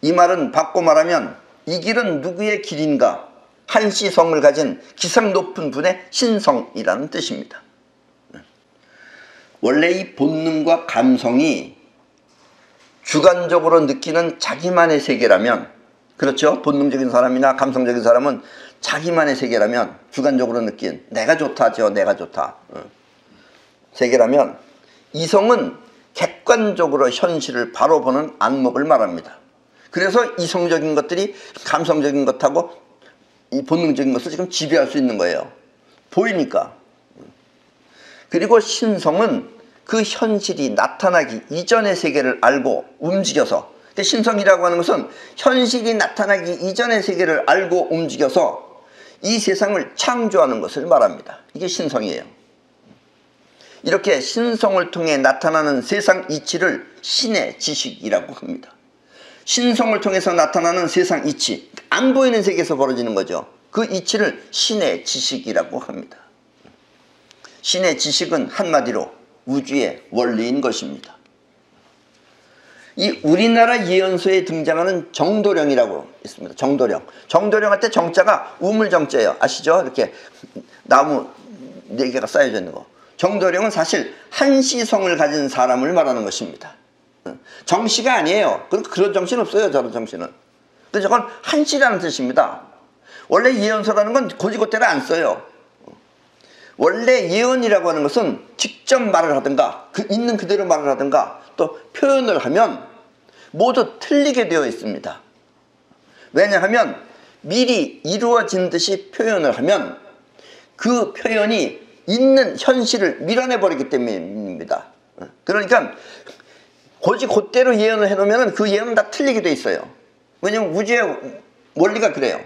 이 말은 바꿔 말하면 이 길은 누구의 길인가? 한시성을 가진 기상 높은 분의 신성이라는 뜻입니다. 원래 이 본능과 감성이 주관적으로 느끼는 자기만의 세계라면, 그렇죠? 본능적인 사람이나 감성적인 사람은 자기만의 세계라면, 주관적으로 느낀 내가 좋다죠, 내가 좋다 세계라면, 이성은 객관적으로 현실을 바로 보는 안목을 말합니다. 그래서 이성적인 것들이 감성적인 것하고 이 본능적인 것을 지금 지배할 수 있는 거예요. 보이니까. 그리고 신성은 그 현실이 나타나기 이전의 세계를 알고 움직여서, 신성이라고 하는 것은 현실이 나타나기 이전의 세계를 알고 움직여서 이 세상을 창조하는 것을 말합니다. 이게 신성이에요. 이렇게 신성을 통해 나타나는 세상 이치를 신의 지식이라고 합니다. 신성을 통해서 나타나는 세상 이치, 안 보이는 세계에서 벌어지는 거죠. 그 이치를 신의 지식이라고 합니다. 신의 지식은 한마디로 우주의 원리인 것입니다. 이 우리나라 예언서에 등장하는 정도령이라고 있습니다. 정도령. 정도령 할 때 정자가 우물정자예요. 아시죠? 이렇게 나무 4개가 쌓여져 있는 거. 정도령은 사실 한시성을 가진 사람을 말하는 것입니다. 정씨가 아니에요. 그런 정씨는 없어요. 저런 정씨는. 근데 저건 한시라는 뜻입니다. 원래 예언서라는 건 고지고대로 안 써요. 원래 예언이라고 하는 것은 직접 말을 하든가 있는 그대로 말을 하든가 또 표현을 하면 모두 틀리게 되어 있습니다. 왜냐하면 미리 이루어진 듯이 표현을 하면 그 표현이 있는 현실을 밀어내버리기 때문입니다. 그러니까 고지고대로 예언을 해놓으면 그 예언은 다 틀리게 되어 있어요. 왜냐하면 우주의 원리가 그래요.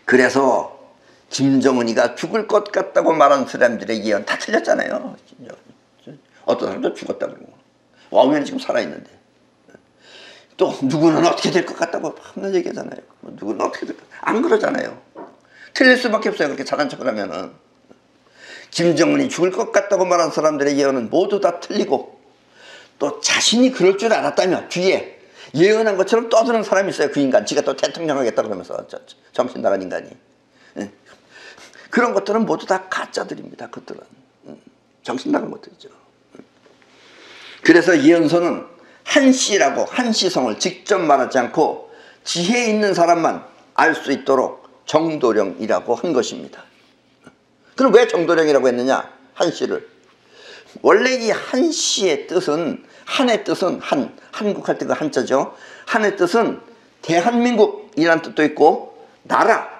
그래서 김정은이가 죽을 것 같다고 말한 사람들의 예언 다 틀렸잖아요. 어떤 사람도 죽었다고 그러고 왕후는 지금 살아있는데, 또 누구는 어떻게 될 것 같다고 맨날 얘기하잖아요. 누구는 어떻게 될 것 같다, 안 그러잖아요. 틀릴 수밖에 없어요. 그렇게 잘난 척을 하면은. 김정은이 죽을 것 같다고 말한 사람들의 예언은 모두 다 틀리고, 또 자신이 그럴 줄 알았다며 뒤에 예언한 것처럼 떠드는 사람이 있어요. 그 인간, 지가 또 대통령 하겠다 그러면서 정신 나간 인간이. 그런 것들은 모두 다 가짜들입니다. 그것들은 정신 나간 것들이죠. 그래서 예언서는 한시라고, 한시성을 직접 말하지 않고 지혜 있는 사람만 알 수 있도록 정도령이라고 한 것입니다. 그럼 왜 정도령이라고 했느냐? 한시를. 원래 이 한시의 뜻은, 한의 뜻은 한국할 때 그 한자죠. 한의 뜻은 대한민국이라는 뜻도 있고 나라,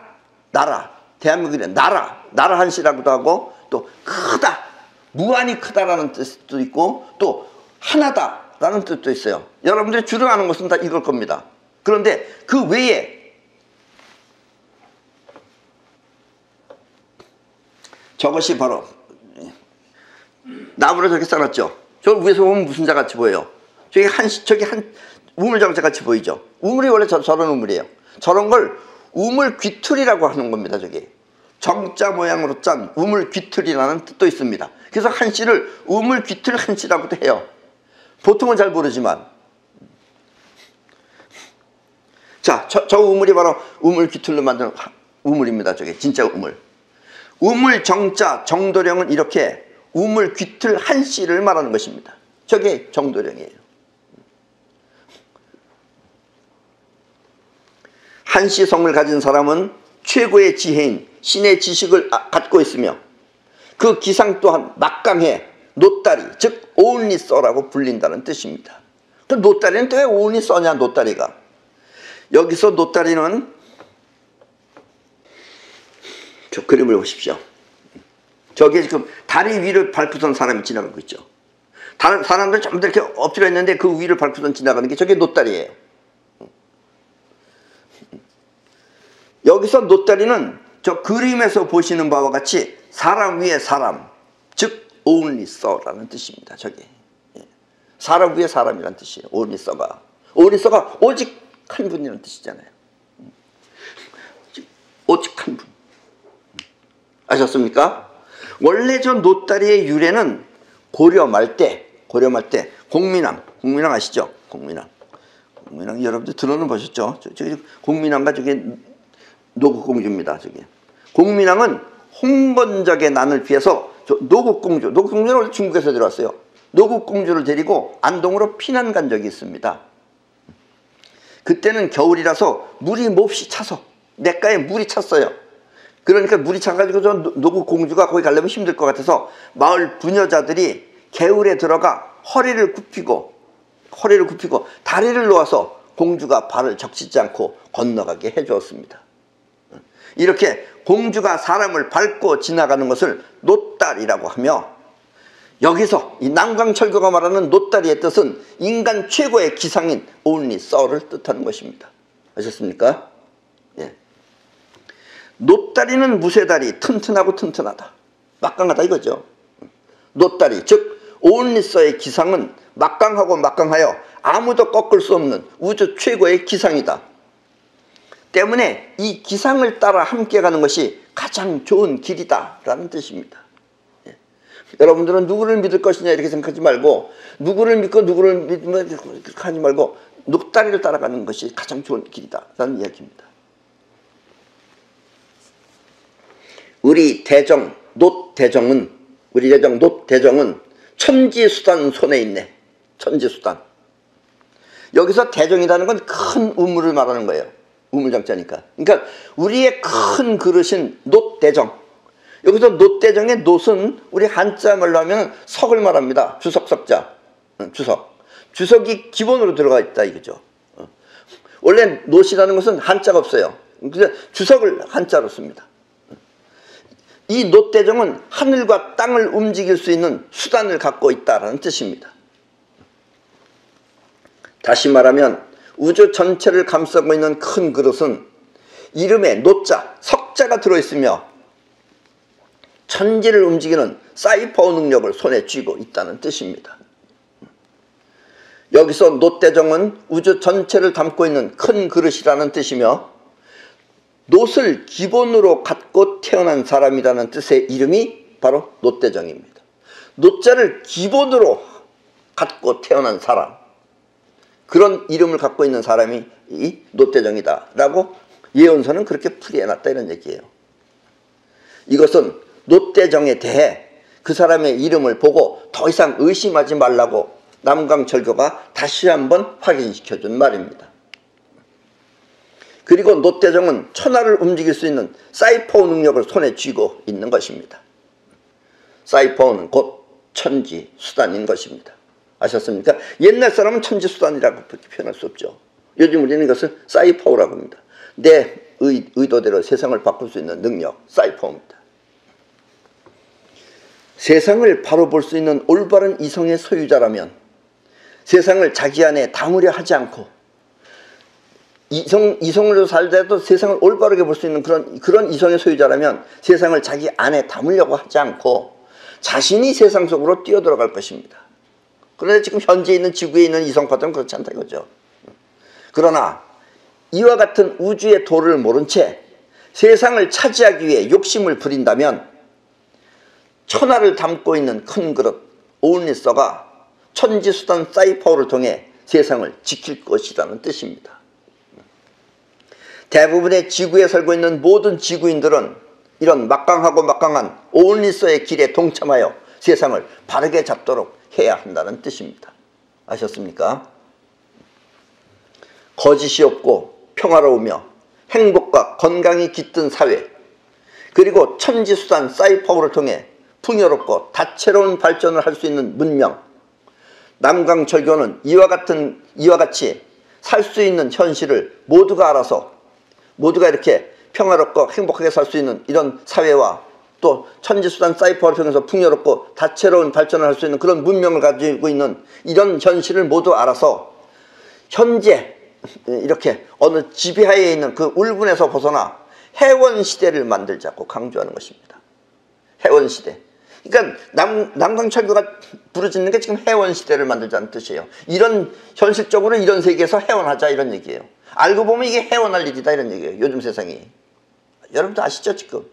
대한민국의 나라 한시라고도 하고, 또 크다, 무한히 크다라는 뜻도 있고, 또 하나다라는 뜻도 있어요. 여러분들이 주로 아는 것은 다 이걸 겁니다. 그런데 그 외에 저것이 바로 나무를 저렇게 써놨죠. 저 위에서 보면 무슨 자 같이 보여요? 저기 한 우물정자 같이 보이죠. 우물이 원래 저런 우물이에요. 저런 걸 우물 귀틀이라고 하는 겁니다. 저기 정자 모양으로 짠 우물 귀틀이라는 뜻도 있습니다. 그래서 한시를 우물 귀틀 한시라고도 해요. 보통은 잘 모르지만. 자, 저 우물이 바로 우물 귀틀로 만든 우물입니다. 저게 진짜 우물. 우물 정자 정도령은 이렇게 우물 귀틀 한시를 말하는 것입니다. 저게 정도령이에요. 한시성을 가진 사람은 최고의 지혜인 신의 지식을 갖고 있으며 그 기상 또한 막강해 노따리, 즉 오은리써라고 불린다는 뜻입니다. 그 노따리는 또 왜 오은리써냐? 노따리가 여기서 노따리는 저 그림을 보십시오. 저게 지금 다리 위를 밟고선 사람이 지나가고 있죠. 다른 사람들 전부 다 이렇게 엎드려 있는데 그 위를 밟고선 지나가는 게 저게 노따리예요. 여기서 노따리는 저 그림에서 보시는 바와 같이 사람 위에 사람, 즉 only서라는 뜻입니다. 저게 사람 위에 사람이라는 뜻이에요. only서가 오직 한 분이라는 뜻이잖아요. 오직 한 분. 아셨습니까? 원래 저 노따리의 유래는 고려 말때 공민왕 아시죠? 공민왕 여러분들 들어는 보셨죠? 저기 공민왕과 저기 노국공주입니다. 저기 공민왕은 홍건적의 난을 피해서 노국공주는 원래 중국에서 들어왔어요. 노국공주를 데리고 안동으로 피난 간 적이 있습니다. 그때는 겨울이라서 물이 몹시 차서 냇가에 물이 찼어요. 그러니까 물이 차가지고 저 노국공주가 거기 가려면 힘들 것 같아서 마을 부녀자들이 개울에 들어가 허리를 굽히고 다리를 놓아서 공주가 발을 적시지 않고 건너가게 해주었습니다. 이렇게 공주가 사람을 밟고 지나가는 것을 노다리라고 하며, 여기서 이 남강철교가 말하는 노다리의 뜻은 인간 최고의 기상인 only soul을 뜻하는 것입니다. 아셨습니까? 예. 노다리는 무쇠다리, 튼튼하고 튼튼하다, 막강하다 이거죠. 노다리, 즉 only soul의 기상은 막강하고 막강하여 아무도 꺾을 수 없는 우주 최고의 기상이다. 때문에 이 기상을 따라 함께 가는 것이 가장 좋은 길이다 라는 뜻입니다. 예. 여러분들은 누구를 믿을 것이냐 이렇게 생각하지 말고, 누구를 믿고 누구를 믿으면 그렇게 하지 말고 노다리를 따라가는 것이 가장 좋은 길이다 라는 이야기입니다. 우리 대정 노대정은 천지수단 손에 있네. 천지수단. 여기서 대정이라는 건 큰 우물을 말하는 거예요. 우물장자니까. 그러니까 우리의 큰 그릇인 놋대정. 여기서 놋대정의 놋은 우리 한자 말로 하면 석을 말합니다. 주석석자. 주석. 주석이 기본으로 들어가 있다 이거죠. 원래 놋이라는 것은 한자가 없어요. 그래서 주석을 한자로 씁니다. 이 놋대정은 하늘과 땅을 움직일 수 있는 수단을 갖고 있다라는 뜻입니다. 다시 말하면 우주 전체를 감싸고 있는 큰 그릇은 이름에 노자, 석자가 들어있으며 천지를 움직이는 사이퍼 능력을 손에 쥐고 있다는 뜻입니다. 여기서 놋대정은 우주 전체를 담고 있는 큰 그릇이라는 뜻이며, 놋을 기본으로 갖고 태어난 사람이라는 뜻의 이름이 바로 놋대정입니다. 놋자를 기본으로 갖고 태어난 사람, 그런 이름을 갖고 있는 사람이 이 놋대정이다 라고 예언서는 그렇게 풀이해놨다 이런 얘기예요. 이것은 놋대정에 대해 그 사람의 이름을 보고 더 이상 의심하지 말라고 남강철교가 다시 한번 확인시켜준 말입니다. 그리고 놋대정은 천하를 움직일 수 있는 사이퍼 능력을 손에 쥐고 있는 것입니다. 사이퍼는 곧 천지 수단인 것입니다. 아셨습니까? 옛날 사람은 천지 수단이라고 그렇게 표현할 수 없죠. 요즘 우리는 이것을 사이퍼라고 합니다. 내 의도대로 세상을 바꿀 수 있는 능력, 사이퍼입니다. 세상을 바로 볼 수 있는 올바른 이성의 소유자라면, 세상을 자기 안에 담으려 하지 않고 이성으로 살더라도 세상을 올바르게 볼 수 있는 그런 이성의 소유자라면 세상을 자기 안에 담으려고 하지 않고 자신이 세상 속으로 뛰어들어갈 것입니다. 그런데 지금 현재 있는 지구에 있는 이성파들은 그렇지 않다 이거죠. 그러나 이와 같은 우주의 도를 모른 채 세상을 차지하기 위해 욕심을 부린다면 천하를 담고 있는 큰 그릇 오은리서가 천지수단 사이퍼를 통해 세상을 지킬 것이라는 뜻입니다. 대부분의 지구에 살고 있는 모든 지구인들은 이런 막강하고 막강한 오은리서의 길에 동참하여 세상을 바르게 잡도록 해야 한다는 뜻입니다. 아셨습니까? 거짓이 없고 평화로우며 행복과 건강이 깃든 사회, 그리고 천지수단 사이퍼를 통해 풍요롭고 다채로운 발전을 할 수 있는 문명, 남강철교는 이와 같이 살 수 있는 현실을 모두가 알아서 모두가 이렇게 평화롭고 행복하게 살 수 있는 이런 사회와 또 천지수단 사이퍼를 통해서 풍요롭고 다채로운 발전을 할 수 있는 그런 문명을 가지고 있는 이런 현실을 모두 알아서 현재 이렇게 어느 지배하에 있는 그 울분에서 벗어나 해원시대를 만들자고 강조하는 것입니다. 해원시대. 그러니까 남강철교가 부르짖는 게 지금 해원시대를 만들자는 뜻이에요. 이런 현실적으로 이런 세계에서 해원하자 이런 얘기예요. 알고 보면 이게 해원할 일이다 이런 얘기예요. 요즘 세상이. 여러분도 아시죠 지금?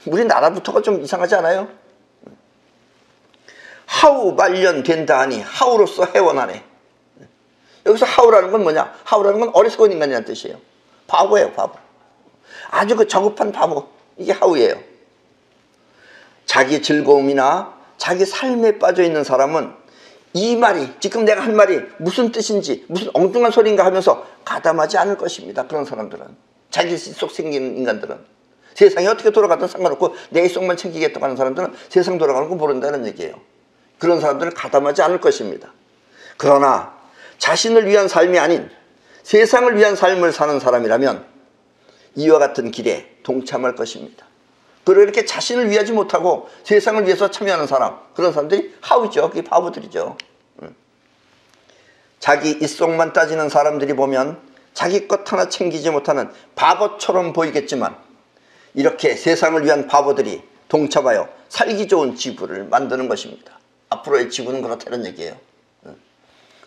우리나라부터가 좀 이상하지 않아요? 하우 말년된다 하니 하우로서 해원하네. 여기서 하우라는 건 뭐냐? 하우라는 건 어리석은 인간이라는 뜻이에요. 바보예요, 바보. 아주 그 저급한 바보. 이게 하우예요. 자기 즐거움이나 자기 삶에 빠져있는 사람은 이 말이, 지금 내가 한 말이 무슨 뜻인지, 무슨 엉뚱한 소리인가 하면서 가담하지 않을 것입니다. 그런 사람들은. 자기 속 생기는 인간들은. 세상이 어떻게 돌아가든 상관없고 내 속만 챙기겠다고 하는 사람들은 세상 돌아가는 거 모른다는 얘기예요. 그런 사람들은 가담하지 않을 것입니다. 그러나 자신을 위한 삶이 아닌 세상을 위한 삶을 사는 사람이라면 이와 같은 길에 동참할 것입니다. 그리고 이렇게 자신을 위하지 못하고 세상을 위해서 참여하는 사람, 그런 사람들이 하우죠. 그게 바보들이죠. 자기 입속만 따지는 사람들이 보면 자기 것 하나 챙기지 못하는 바보처럼 보이겠지만, 이렇게 세상을 위한 바보들이 동참하여 살기 좋은 지구를 만드는 것입니다. 앞으로의 지구는 그렇다는 얘기예요.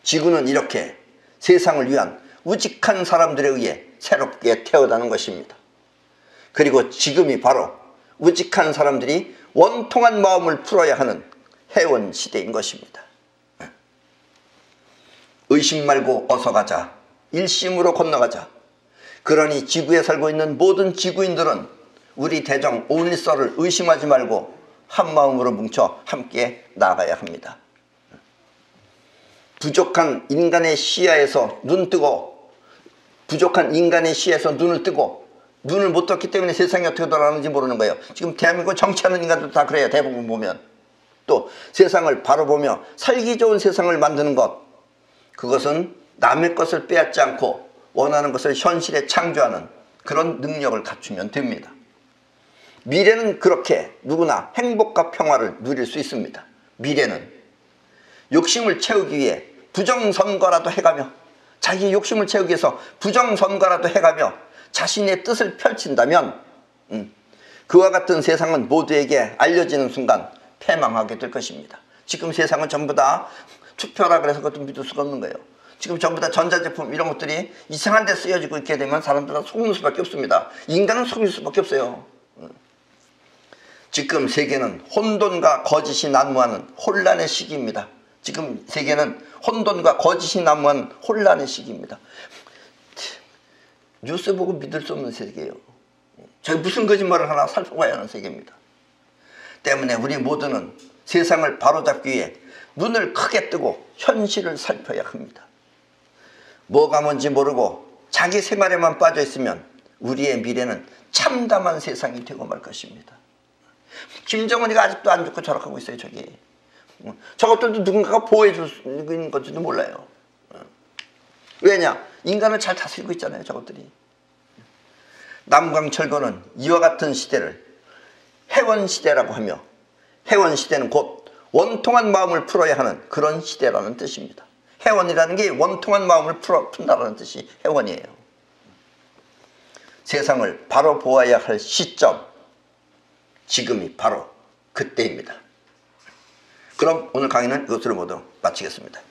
지구는 이렇게 세상을 위한 우직한 사람들에 의해 새롭게 태어나는 것입니다. 그리고 지금이 바로 우직한 사람들이 원통한 마음을 풀어야 하는 해원 시대인 것입니다. 의심 말고 어서 가자. 일심으로 건너가자. 그러니 지구에 살고 있는 모든 지구인들은 우리 대정 오일서를 의심하지 말고 한마음으로 뭉쳐 함께 나가야 합니다. 부족한 인간의 시야에서 눈을 뜨고 눈을 못 떴기 때문에 세상이 어떻게 돌아가는지 모르는 거예요. 지금 대한민국 정치하는 인간들도 다 그래요. 대부분 보면. 또 세상을 바로 보며 살기 좋은 세상을 만드는 것, 그것은 남의 것을 빼앗지 않고 원하는 것을 현실에 창조하는 그런 능력을 갖추면 됩니다. 미래는 그렇게 누구나 행복과 평화를 누릴 수 있습니다. 미래는 욕심을 채우기 위해 부정선거라도 해가며, 자기 욕심을 채우기 위해서 부정선거라도 해가며 자신의 뜻을 펼친다면 그와 같은 세상은 모두에게 알려지는 순간 패망하게 될 것입니다. 지금 세상은 전부 다 투표라 그래서 그것도 믿을 수가 없는 거예요. 지금 전부 다 전자제품 이런 것들이 이상한 데 쓰여지고 있게 되면 사람들은 속는 수밖에 없습니다. 인간은 속일 수밖에 없어요. 지금 세계는 혼돈과 거짓이 난무하는 혼란의 시기입니다. 지금 세계는 혼돈과 거짓이 난무하는 혼란의 시기입니다. 뉴스 보고 믿을 수 없는 세계예요. 저희 무슨 거짓말을 하나 살펴봐야 하는 세계입니다. 때문에 우리 모두는 세상을 바로잡기 위해 눈을 크게 뜨고 현실을 살펴야 합니다. 뭐가 뭔지 모르고 자기 생활에만 빠져 있으면 우리의 미래는 참담한 세상이 되고 말 것입니다. 김정은이가 아직도 안 죽고 저렇게 있어요. 저것들도 누군가가 보호해 줄 수 있는 건지도 몰라요. 왜냐? 인간을 잘 다스리고 있잖아요. 저것들이. 남광철거는 이와 같은 시대를 해원시대라고 하며, 해원시대는 곧 원통한 마음을 풀어야 하는 그런 시대라는 뜻입니다. 해원이라는 게 원통한 마음을 푼다는 뜻이 해원이에요. 세상을 바로 보아야 할 시점, 지금이 바로 그때입니다. 그럼 오늘 강의는 이것으로 모두 마치겠습니다.